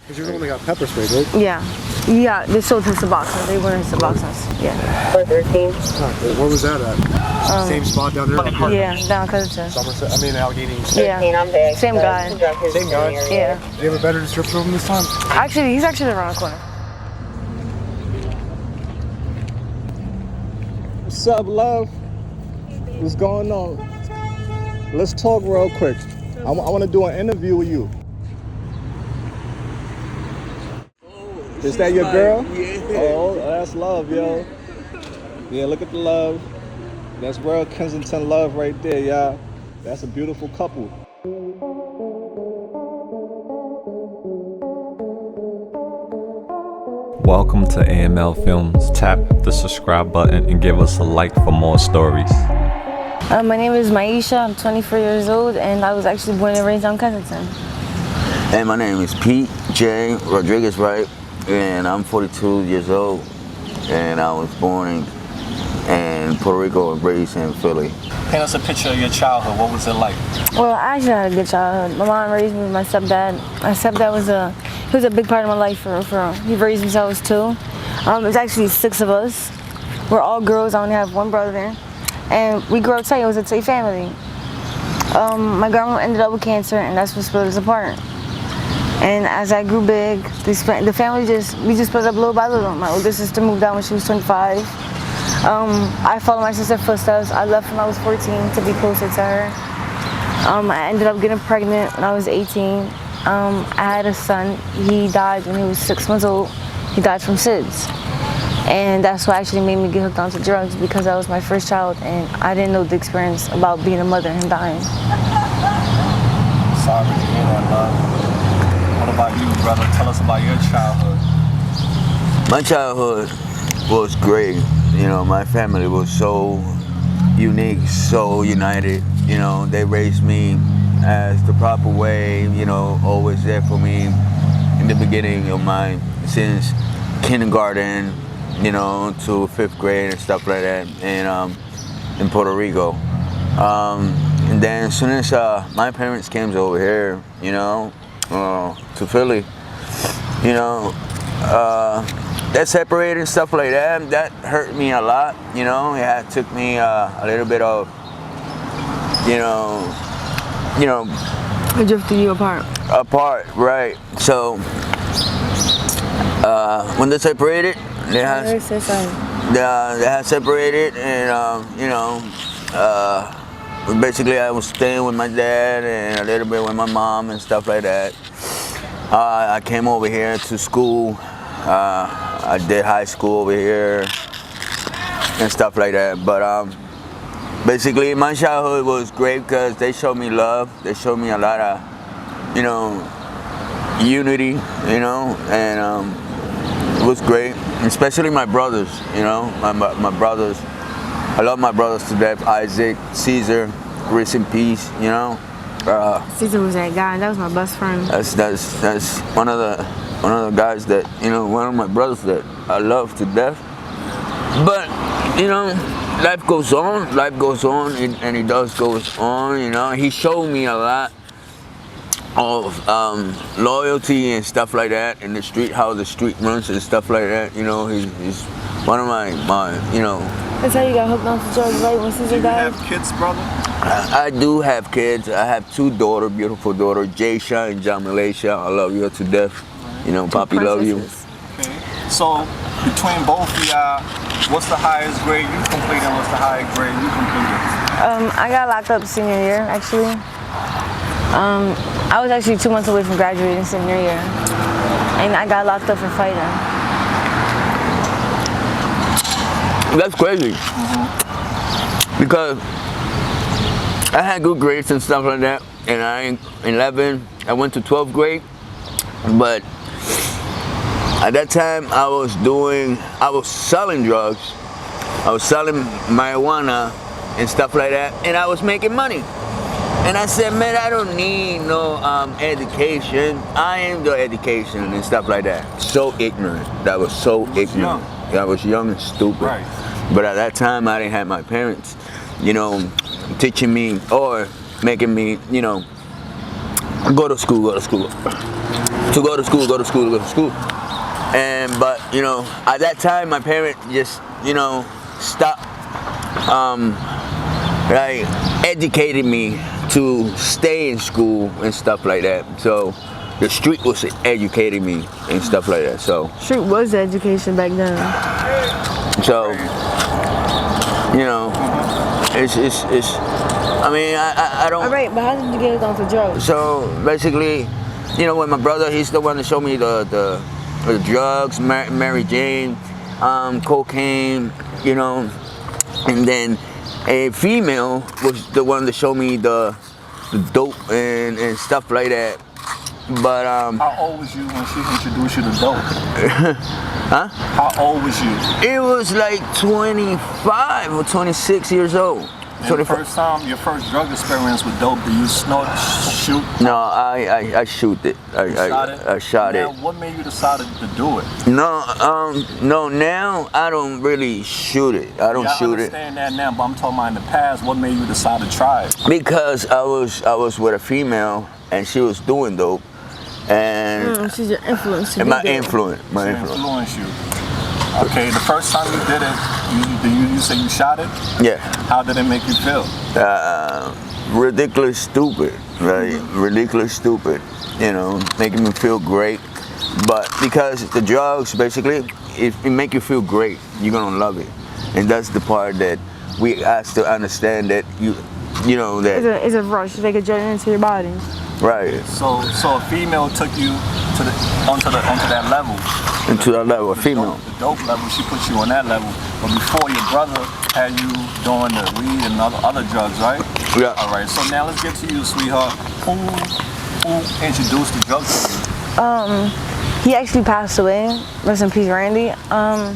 Because you're the one that got pepper sprayed, right? Yeah, they sold his Suboxone. They were in Suboxone. Yeah. 413. Where was that at? Same spot down there? Yeah, down Covington. Somerset, I mean Allegheny. Yeah. I'm back. Same guy. Same guy? Yeah. Do you have a better description of him this time? Actually, he's actually around the corner. What's up, love? What's going on? Let's talk real quick. I want to do an interview with you. Is that your girl? Yeah. Oh, that's love, yo. Yeah, look at the love. That's real Kensington love right there, y'all. That's a beautiful couple. Welcome to AML Films. Tap the subscribe button and give us a like for more stories. My name is Maisha. I'm 24 years old, and I was actually born and raised on Kensington. And my name is Pete J. Rodriguez, right? And I'm 42 years old, and I was born in Puerto Rico and raised in Philly. Paint us a picture of your childhood. What was it like? Well, I actually had a good childhood. My mom raised me with my stepdad. My stepdad was a big part of my life for real. He raised me since I was 2. There's actually 6 of us. We're all girls. I only have one brother. And we grew up tight. It was a tight family. My grandma ended up with cancer, and that's what split us apart. And as I grew big, the family we just split up little by little. My older sister moved out when she was 25. I followed my sister's footsteps. I left when I was 14 to be closer to her. I ended up getting pregnant when I was 18. I had a son. He died when he was 6 months old. He died from SIDS. And that's what actually made me get hooked onto drugs, because that was my first child and I didn't know the experience about being a mother and dying. Sorry to hear that, love. What about you, brother? Tell us about your childhood. My childhood was great. You know, my family was so unique, so united. You know, they raised me as the proper way, you know, always there for me in the beginning of mine, since kindergarten, you know, to 5th grade and stuff like that, and in Puerto Rico. And then as soon as my parents came over here, you know, to Philly, you know, that separated and stuff like that, that hurt me a lot, you know. It took me a little bit of, you know, It drifted you apart. Right. So when they separated, they had separated, and you know, basically I was staying with my dad and a little bit with my mom and stuff like that. I came over here to school. I did high school over here and stuff like that. But basically my childhood was great because they showed me love. They showed me a lot of, you know, unity, you know, and it was great. Especially my brothers, you know, my brothers. I love my brothers to death. Isaac, Caesar, rest in peace, you know. Caesar was that guy. That was my best friend. That's one of the guys that, you know, one of my brothers that I love to death. But, you know, life goes on, and it does goes on, you know. He showed me a lot of loyalty and stuff like that in the street, how the street runs and stuff like that, you know. He's one of my, you know. That's how you got hooked onto drugs, right? When Caesar died? Do you have kids, brother? I do have kids. I have 2 daughters, beautiful daughters, Jaysha and Jamilaisha. I love you to death. You know, Papi love you. Okay. So between both of y'all, what's the highest grade you completed and what's the highest grade you completed? I got locked up senior year, actually. I was actually 2 months away from graduating senior year, and I got locked up for fighting. That's crazy. Because I had good grades and stuff like that, and I went to 12th grade, but at that time I was selling drugs. I was selling marijuana and stuff like that, and I was making money. And I said, man, I don't need no education. I am the education and stuff like that. So ignorant. That was so ignorant. I was young and stupid. Right. But at that time, I didn't have my parents, you know, teaching me or making me, you know, go to school. to go to school. And but you know, at that time, my parents just stopped like educating me to stay in school and stuff like that. So the street was educating me and stuff like that. So Street was education back then. so you know, it's. I mean, I don't. All right, but how did you get onto drugs? So basically, you know, when my brother, he's the one that showed me the drugs, Mary Jane, cocaine, you know, and then a female was the one that showed me the dope and stuff like that. But How old was you when she introduced you to dope? Huh? How old was you? It was like 25 or 26 years old. And your first drug experience with dope, did you snort, shoot? No, I shoot it. I shot it. Now, what made you decide to do it? No, no. Now I don't really shoot it. I don't shoot it. I understand that now, but I'm talking about in the past. What made you decide to try it? Because I was with a female and she was doing dope, and She's your influence. my influence. She influenced you. Okay, the first time you did it, you say you shot it? Yeah. How did it make you feel? Ridiculous stupid, right? Ridiculous stupid, you know, making me feel great. But because the drugs, basically, if it make you feel great, you're gonna love it. And that's the part that we have to understand, that you know that. It's a rush. They get jetted into your body. Right. So a female took you onto that level. Into that level, a female. The dope level, she put you on that level. But before, your brother had you doing the weed and other drugs, right? Yeah. All right. So now let's get to you, sweetheart. Who introduced the drugs to you? He actually passed away. Rest in peace, Randy. I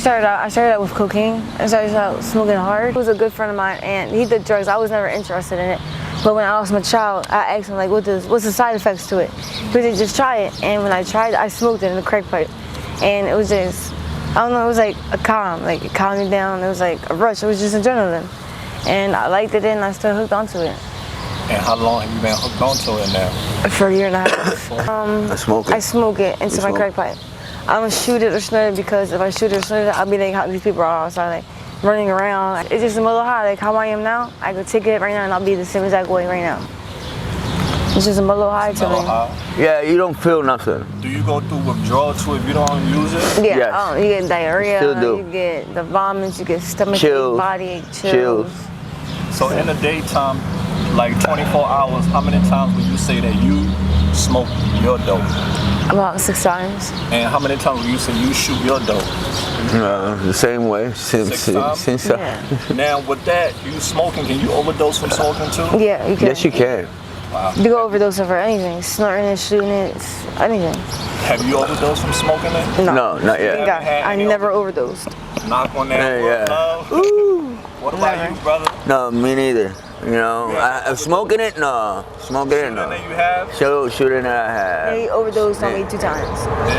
started out with cocaine. I started out smoking hard. He was a good friend of mine, and he did drugs. I was never interested in it. But when I was my child, I asked him, like, what's the side effects to it? He said, just try it. And when I tried it, I smoked it in the crack pipe. And it was just, I don't know, it was like a calm. Like, it calmed me down. It was like a rush. It was just adrenaline. And I liked it, and I still hooked onto it. And how long have you been hooked onto it now? For a year and a half. I smoke it into my crack pipe. I don't shoot it or snort it, because if I shoot it or snort it, I'll be like how these people are outside, like running around. It's just a little high, like how I am now. I could take it right now and I'll be the same exact way right now. It's just a little high to me. Yeah, you don't feel nothing. Do you go through withdrawal too if you don't use it? Yeah, Yes. you get diarrhea, Still do. you get the vomits, you get stomach ache, Chills. body ache, chills. So in the daytime, like 24 hours, how many times would you say that you smoke your dope? About 6 times. And how many times would you say you shoot your dope? The same way. Six times? Yeah. Now with that, you smoking, can you overdose from smoking too? Yeah, you can. Yes, you can. Wow. You go overdose for anything, snorting it, shooting it, anything. Have you overdosed from smoking it? No, not yet. Thank God. I never overdosed. Knock on that wood, Yeah. love. Ooh. What about Never. you, brother? No, me neither. You know, I'm smoking it. No, smoking it. Shooting No. that you have? Shooting it. I have. He overdosed on me 2 times.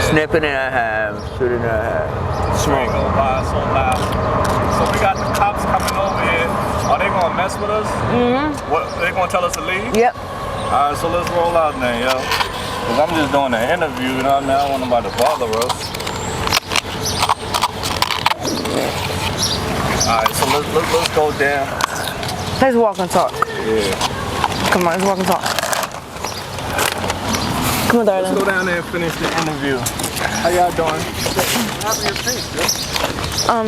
Sniffing it. I have. Shooting it. I have. Ain't gonna lie, so loud. So we got the cops coming over here. Are they gonna mess with us? Mm-hmm. What? They gonna tell us to leave? Yep. All right, so let's roll out now, yo. Cause I'm just doing an interview, you know. Now I don't want nobody to bother us. All right, so let's go down. Let's walk and talk. Yeah. Come on, let's walk and talk. Come on, darling. Let's go down there and finish the interview. How y'all doing?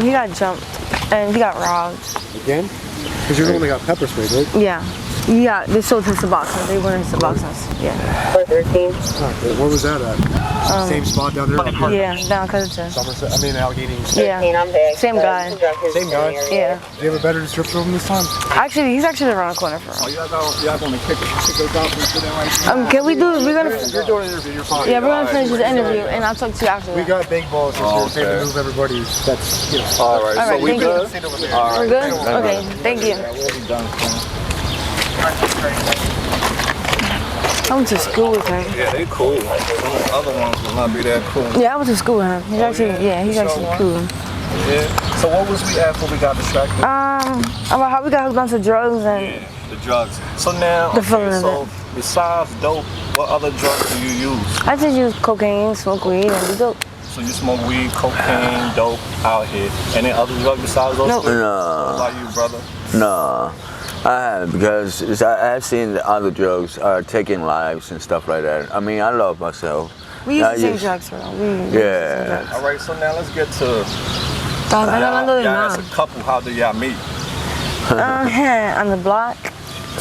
He got jumped and he got robbed. Again? Because you're the one that got pepper sprayed, right? Yeah. Yeah, they sold his Suboxone. They went in Suboxone. Yeah. Where was that at? Same spot down there? Yeah, down Cousin. Somerset, I mean Allegheny. Yeah. Same guy. Same guy? Yeah. Do you have a better description of him this time? Actually, he's actually around the corner from us. Y'all gonna kick us out and sit down right now? Can we do? We're gonna. You're doing an interview, you're fine. Yeah, we're gonna finish this interview, and I'll talk to you after We that. got big balls since you're saying Okay. to move everybody. That's, you know. All right, All so right, we thank good? you. All right. We're good. Okay, thank you. We'll be done soon. I went to school with him. Yeah, they cool. Some of the other ones will not be that cool. Yeah, I went to school with him. He's actually, yeah, he's actually cool. Yeah. So what was we at before we got distracted? About how we got hooked onto drugs and Yeah, the drugs. So now, The feeling of so besides dope, what other drugs do you use? I just use cocaine, smoke weed, and do dope. So you smoke weed, cocaine, dope out here. Any other drug besides those Nope. three? No. What about you, brother? No, I have, because I've seen the other drugs are taking lives and stuff like that. I mean, I love myself. We use I the same just- drugs, bro. We use Yeah. the same drugs. All right, so now let's get to Yeah, as a couple. How did y'all meet? on the block.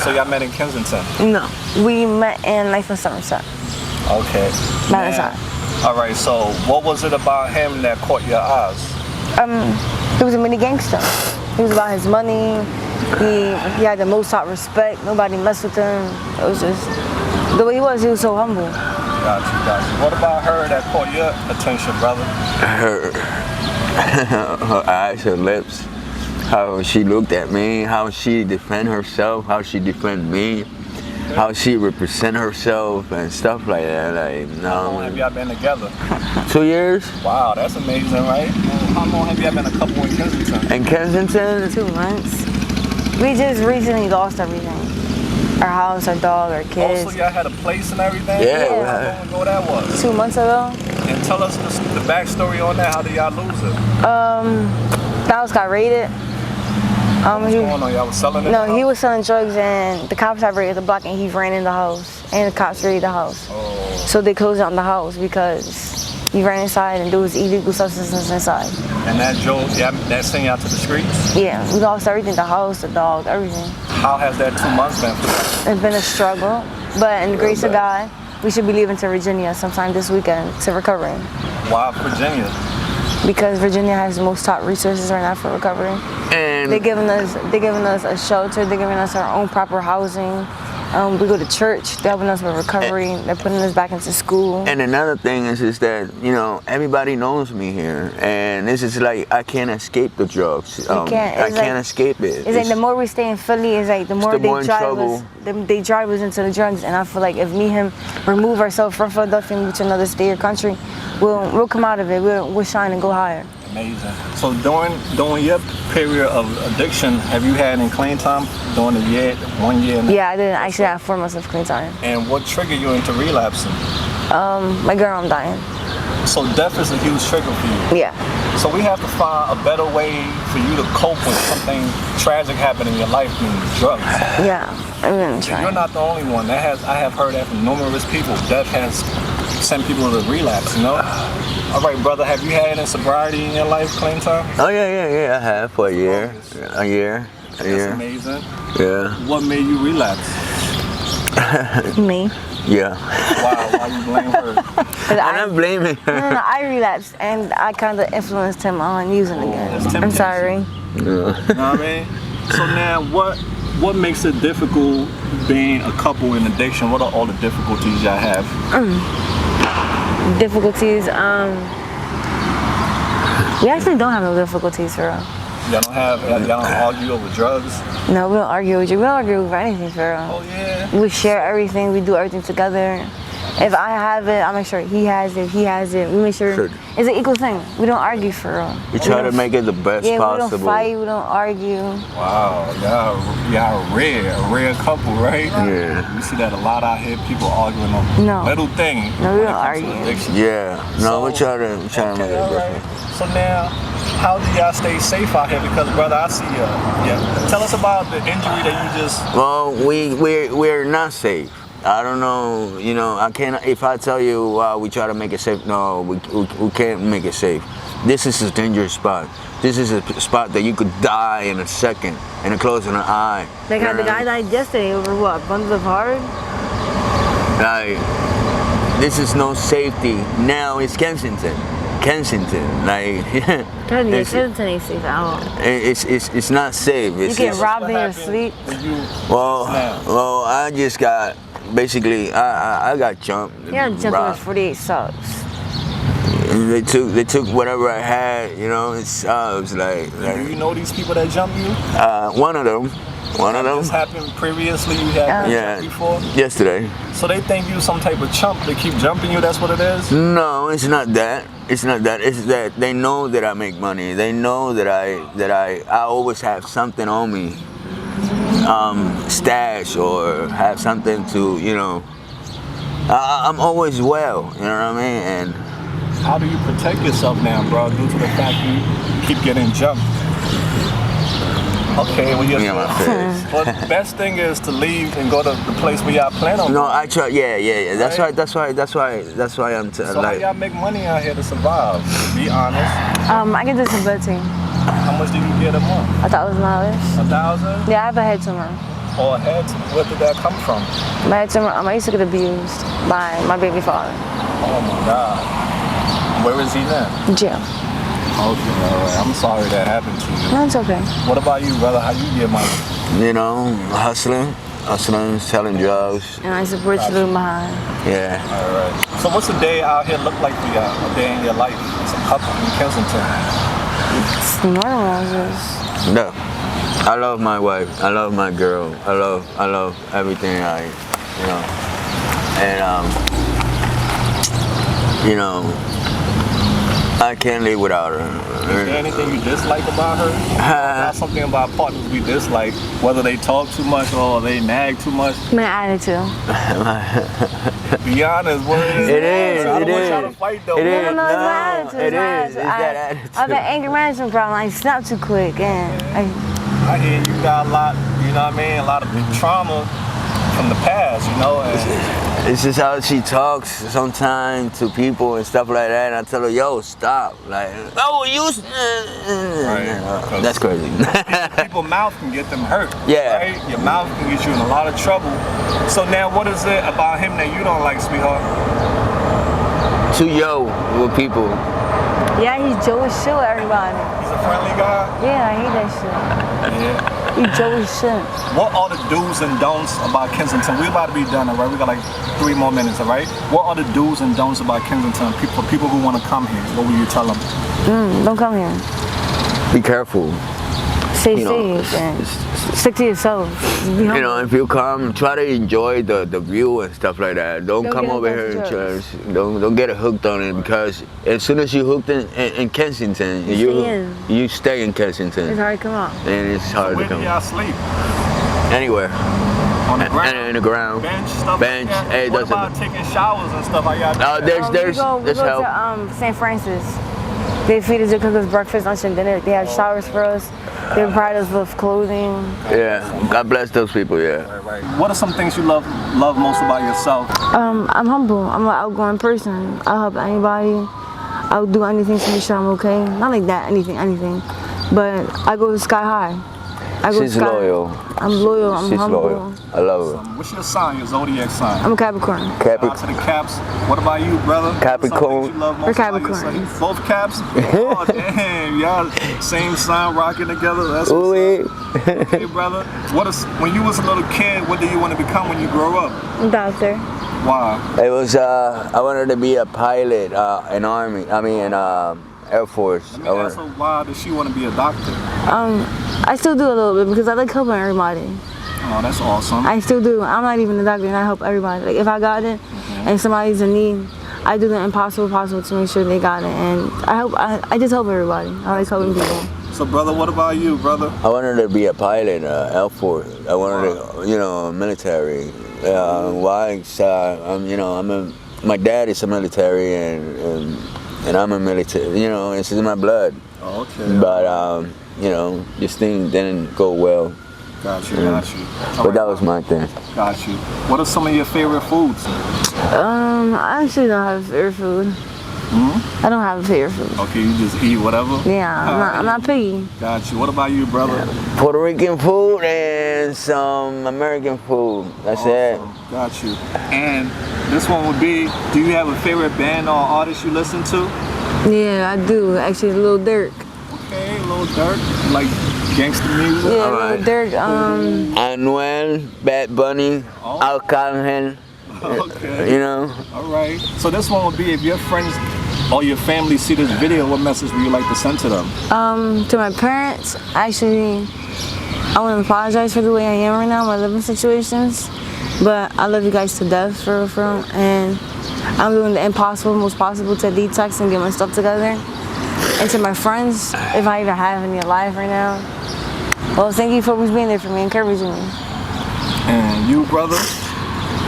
So y'all met in Kensington. No, we met in Life in Somerset. Okay. By the Now- side. All right. So what was it about him that caught your eyes? He was a mini gangster. He was about his money. He had the most top respect. Nobody messed with him. It was just the way he was. He was so humble. Got you. What about her that caught your attention, brother? Her eyes, her lips, how she looked at me, how she defend herself, how she defend me, how she represent herself and stuff like that. Like, How long have y'all been together? 2 years Wow, that's amazing, right? How long have y'all been a couple in Kensington? in Kensington. 2 months. We just recently lost everything. Our house, our dog, our kids. Also, y'all had a place and everything? Yeah, we How had- long ago that was? 2 months ago, And tell us the backstory on that. How did y'all lose it? the house got raided. What's going on? Y'all was selling it? No, he was selling drugs, and the cops had raided the block, and he ran in the house, and the cops raided the house. Oh, So they closed down the house because he ran inside and there was illegal substances inside. and that that sent y'all to the streets? Yeah, we lost everything, the house, the dog, everything. How has that 2 months been for you? It's been a struggle, but in the grace of God, we should be leaving to Virginia sometime this weekend to recovery. Why Virginia? Because Virginia has the most top resources right now for recovery. And They're giving us a shelter, they're giving us our own proper housing. We go to church, they're helping us with recovery, they're putting us back into school. And another thing is that, you know, everybody knows me here, and this is like I can't escape the drugs. can't. I It's can't like- escape it. It's like the more we stay in Philly, it's like the more the they more in drive trouble. us. They drive us into the drugs, and I feel like if me and him remove ourselves from Philadelphia and move to another state or country, we'll come out of it. We'll shine and go higher. Amazing. So during your period of addiction, have you had any clean time during the year, 1 year? Yeah, I didn't actually have 4 months of clean time. And what triggered you into relapsing? My girl, I'm dying. So death is a huge trigger for you. Yeah. So we have to find a better way for you to cope with something tragic happening in your life, meaning drugs. Yeah, I'm gonna You're try. not the only one. I have heard that from numerous people. Death has sent people to relapse, you know? All right, brother, have you had any sobriety in your life, clean time? Oh yeah, I have for a year. That's amazing. Yeah, What made you relapse? Me. yeah. Why you blame her? 'Cause I'm not blaming her. No, I relapsed, and I kind of influenced him on using again. it's I'm temptation. sorry. You know what I mean? So now, what makes it difficult being a couple in addiction? What are all the difficulties y'all have? Difficulties. We actually don't have no difficulties for real. Y'all don't argue over drugs? No, we don't argue with you. We don't argue over anything for real. Oh yeah. We share everything. We do everything together. If I have it, I make sure he has it. If he has it, we make sure Sure. it's an equal thing. We don't argue for real. We try to make it the best Yeah, possible. we don't fight. We don't argue. Wow, y'all a rare couple, right? Yeah. You see that a lot out here. People arguing on No. little things. No, we when it don't comes to argue. addiction. Yeah. No, we try to make Okay, it all right. different. So now, how do y'all stay safe out here? Because brother, I see you. Yeah. Tell us about the injury that you just. Well, we're not safe. I don't know, you know, I can't, if I tell you we try to make it safe, no, we can't make it safe. This is a dangerous spot. This is a spot that you could die in a second, in the close of an eye. Like how the guy died yesterday over what? Bundles of hard? Like, this is no safety. Now it's Kensington. Like, it's, Kensington ain't safe at all. it's not safe. You It's get just- robbed What in your happened sleep. when you well, I just got, basically, I got jumped. Yeah, jumped robbed. with 48 subs. They took whatever I had, you know. It's like Do you know these people that jumped you? one of them. This happened previously. You had been Yeah. jumped before. Yesterday. So they think you some type of chump. They keep jumping you. That's what it is. No, it's not that. It's not that. It's that they know that I make money. They know that I always have something on me. stash or have something to, you know. I'm always well, you know what I mean? And how do you protect yourself now, bro, due to the fact you keep getting jumped? Okay, well, yes. Well, the best thing is to leave and go to the place where y'all plan on. No, I try. Yeah. That's Right? why I'm So like. how y'all make money out here to survive? Be honest. I get disability. How much do you get a month? $1,000. 1,000? Yeah, I have a head tumor. Or a head? Where did that come from? My head tumor. I used to get abused by my baby father. Oh my God. Where is he now? Jail. Okay, all right. I'm sorry that happened to you. No, it's okay. What about you, brother? How you get money? You know, hustling, selling drugs. And I support you leaving behind. Yeah. All right. So what's a day out here look like for y'all? A day in your life as a couple in Kensington? It's normal. Just No. I love my wife. I love my girl. I love everything you know. And you know, I can't live without her. Is there anything you dislike about her? Not something about partners we dislike, whether they talk too much or they nag too much. my attitude. Be honest, what is It is. I don't It want is. y'all to fight though. It is. No, it's my attitude. It It's my is. It's that attitude. I have an anger management problem. I snap too quick, and I hear you got a lot, you know what I mean? A lot of trauma from the past, you know? And It's just how she talks sometimes to people and stuff like that. And I tell her, yo, stop. Like, oh, you. Right. That's crazy. people's mouth can get them hurt. Yeah. Right? Your mouth can get you in a lot of trouble. So now what is it about him that you don't like, sweetheart? Too yo with people. yeah, he's Joey shit with everybody. He's a friendly guy? Yeah, I hate that shit. Yeah. He's Joey shit. What are the do's and don'ts about Kensington? We're about to be done, all right? We got like 3 more minutes, all right? What are the do's and don'ts about Kensington for people who want to come here? What will you tell them? Don't come here. Be careful. Stay You know, safe and stick to yourself. You know, if you come, try to enjoy the view and stuff like that. Don't Don't come get over hooked here on and drugs. just don't get hooked on it, because as soon as you hooked in Kensington, you stay in It's Kensington, hard to come out. and it's hard Where to do come y'all sleep? anywhere. On the ground? And in the ground. Bench, stuff Bench, like that? hey, What doesn't- about taking showers and stuff? How y'all do that? There's we go help. to St. Francis. They feed us, they cook us breakfast, lunch, and dinner. They have showers for us. They provide us with clothing. Yeah, God bless those people. Yeah. Right. What are some things you love most about yourself? I'm humble. I'm an outgoing person. I'll help anybody. I'll do anything to make sure I'm okay. Not like that, anything. But I go sky high. She's loyal. I'm loyal. I'm She's humble. loyal. I love her. What's your sign, your zodiac sign? I'm a Capricorn. Shout out to the Caps. What about you, brother? Capricorn. Some things you love most We're about Capricorns. yourself? Both Caps? Oh, damn. Y'all same sign rocking together. That's what's Ooh, up. Okay, brother. When you was a little kid, what do you want to become when you grow up? Doctor. Why? it was I wanted to be a pilot in Army. I mean, in Air Force. I mean, that's why does she want to be a doctor? I still do a little bit because I like helping everybody. Oh, that's awesome. I still do. I'm not even a doctor, and I help everybody. Like if I got it, and somebody's in need, I do the impossible possible to make sure they got it, and I just help everybody. I like helping people. So, brother, what about you, brother? I wanted to be a pilot, Air Force. I wanted to, military. Why? My dad is a military, and I'm a military. You know, it's in my blood. Oh, okay. But this thing didn't go well. Got you. But that was my thing. Got you. What are some of your favorite foods? I actually don't have a favorite food. I don't have a favorite food. Okay, you just eat whatever? Yeah, I'm not picky. Got you. What about you, brother? Puerto Rican food and some American food. That's it. Got you. And this one would be, do you have a favorite band or artist you listen to? Yeah, I do. Actually, Lil Durk. Okay, Lil Durk. Like gangster music? Yeah, Alright. Lil Durk. Anuel, Bad Bunny, Alcalhen. Okay. You know. All right. So this one would be, if your friends or your family see this video, what message would you like to send to them? To my parents, actually, I want to apologize for the way I am right now, my living situations. But I love you guys to death, for real. And I'm doing the impossible, most possible to detox and get my stuff together. And to my friends, if I even have any alive right now, Well, thank you for always being there for me, encouraging me. And you, brother?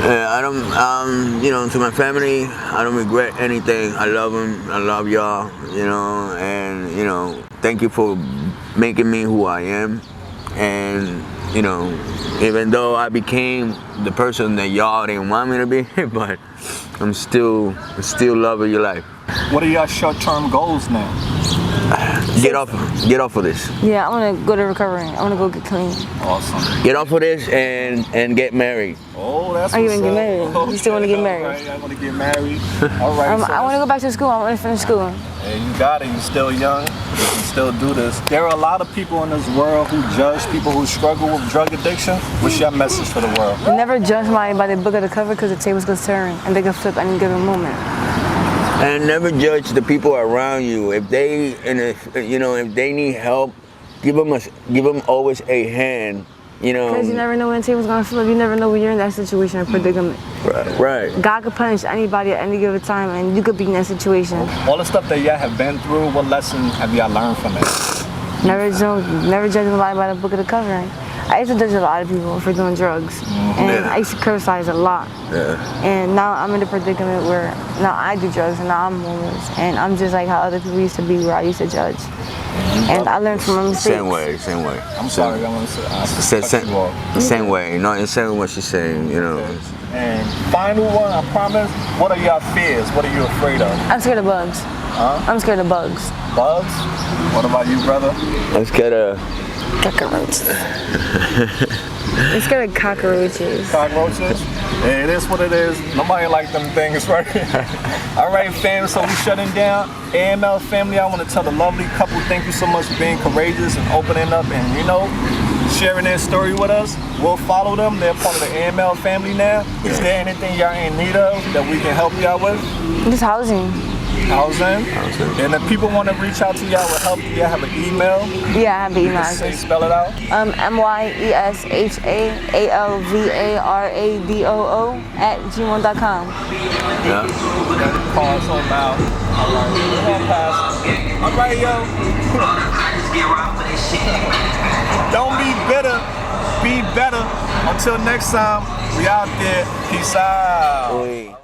I don't, you know, to my family, I don't regret anything. I love them. I love y'all, you know, and, you know, thank you for making me who I am. And, you know, even though I became the person that y'all didn't want me to be, but I'm still love of your life. What are your short-term goals now? Get off of this. Yeah, I want to go to recovery. I want to go get clean. Awesome. Get off of this and get married. Oh, that's Are you what's gonna get up. married? Okay, You still want to get married? All right, I want to get married. All right. I want to go back to school. I want to finish school. And you got it. You're still young. You can still do this. There are a lot of people in this world who judge people who struggle with drug addiction. What's your message for the world? Never judge somebody by the book of the cover because the tables could turn and they can flip any given moment. And never judge the people around you. If they, you know, if they need help, give them always a hand. You know. Because you never know when the table's gonna flip. You never know when you're in that situation or predicament. Right. God could punish anybody at any given time, and you could be in that situation. All the stuff that y'all have been through, what lessons have y'all learned from it? Never judge anybody by the book of the cover. I used to judge a lot of people for doing drugs, and I used to criticize a lot. Yeah. And now I'm in a predicament where now I do drugs, and now I'm homeless, and I'm just like how other people used to be, where I used to judge. And I learned from my mistakes. Same way. I'm sorry, I want to say. Same way. No, it's same what she's saying. You know. And final one, I promise. What are your fears? What are you afraid of? I'm scared of bugs. Huh? I'm scared of bugs. Bugs? What about you, brother? I'm scared of cockroaches. I'm scared of cockroaches. Cockroaches? Yeah, it is what it is. Nobody like them things, right? All right, fam, so we shutting down. AML family, I want to tell the lovely couple, thank you so much for being courageous and opening up and, you know, sharing their story with us. We'll follow them. They're part of the AML family now. Is there anything y'all in need of that we can help y'all with? Just housing. Housing? And if people want to reach out to y'all with help, do y'all have an email? Yeah, I have an email Say, address. spell it out. MYESHAALVARADOO@gmail.com. yeah. Call us on now. All right, we're gonna pass. All right, yo. Don't be bitter, be better. Until next time, we out there. Peace out. Oy.